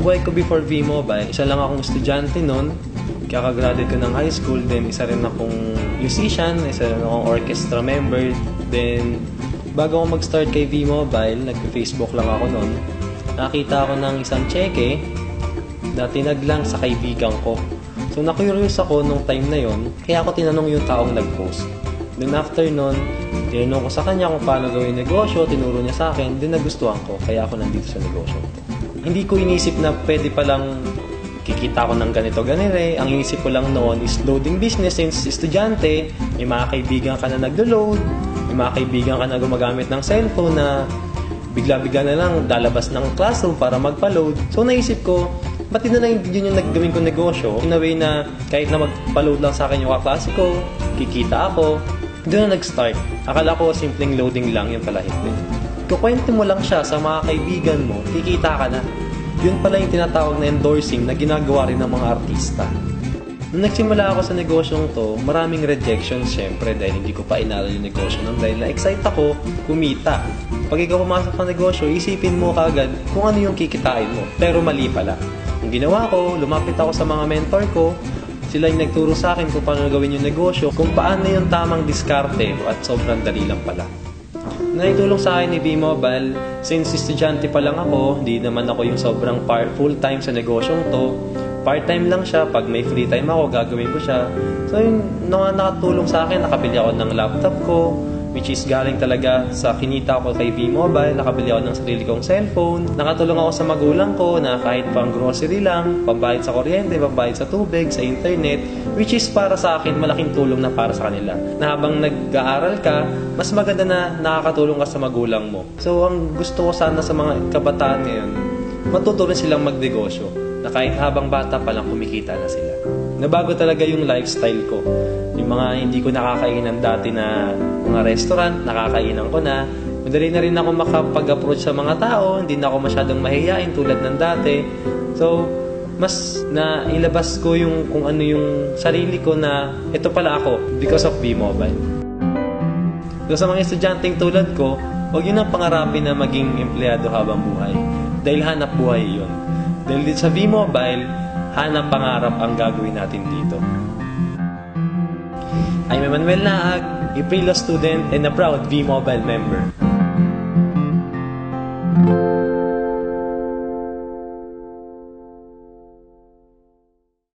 buhay ko before V-Mobile, isa lang akong estudyante noon. Kakagraduate ko ng high school, then isa rin akong musician, isa rin akong orchestra member. Then, bago ako mag-start kay V-Mobile, nag-Facebook lang ako noon. Nakita ako ng isang cheque na tinaglang sa kaibigan ko. So, na-curious ako nung time na yon, kaya ako tinanong yung taong nag-post. Then after nun, tinanong ko sa kanya kung paano gawin negosyo, tinuro niya sa akin, din nagustuhan ko, kaya ako nandito sa negosyo. Hindi ko inisip na pwede palang kikita ko ng ganito-ganito. Ang inisip ko lang noon is loading business since estudyante, may mga kaibigan ka na naglo-load, may mga kaibigan ka na gumagamit ng cellphone na bigla-bigla na lang lalabas ng classroom para magpa-load. So naisip ko, ba't na lang yun yung naggawin ko negosyo? In a way na kahit na magpa-load lang sa akin yung kaklase ko, kikita ako. Doon na nag-start. Akala ko simpleng loading lang, yung pala hindi. Kukwento mo lang siya sa mga kaibigan mo, kikita ka na. Yun pala yung tinatawag na endorsing na ginagawa rin ng mga artista. Nung nagsimula ako sa negosyong to, maraming rejections syempre dahil hindi ko pa inaral yung negosyo nun dahil na-excite ako kumita. Pag ikaw pumasok sa negosyo, isipin mo kagad kung ano yung kikitain mo. Pero mali pala. Ang ginawa ko, lumapit ako sa mga mentor ko. Sila yung nagturo sa akin kung paano gawin yung negosyo, kung paano yung tamang diskarte at sobrang dali lang pala. Naitulong sa akin ni V-Mobile, since estudyante pa lang ako, hindi naman ako yung sobrang full-time sa negosyong to. Part-time lang siya, pag may free time ako, gagawin ko siya. So yun, nakatulong sa akin, nakabili ako ng laptop ko, which is galing talaga sa kinita ko kay V-Mobile, nakabili ako ng sarili kong cellphone, nakatulong ako sa magulang ko na kahit pang grocery lang, pambayad sa kuryente, pambayad sa tubig, sa internet, which is para sa akin, malaking tulong na para sa kanila. Na habang nag-aaral ka, mas maganda na nakakatulong ka sa magulang mo. So, ang gusto ko sana sa mga kabataan ngayon, matuto rin silang magnegosyo, na kahit habang bata pa lang kumikita na sila. Nabago talaga yung lifestyle ko. Yung mga hindi ko nakakainan dati na mga restaurant, nakakainan ko na. Madali na rin ako makapag-approach sa mga tao, hindi na ako masyadong mahihain tulad ng dati. So, mas na ilabas ko yung kung ano yung sarili ko na ito pala ako because of V-Mobile. So, sa mga estudyanteng tulad ko, huwag yun ang pangarapin na maging empleyado habang buhay. Dahil hanap buhay yun. Dahil dito sa V-Mobile, hanap pangarap ang gagawin natin dito. I'm Emmanuel Naag, a pre-law student and a proud V-Mobile member.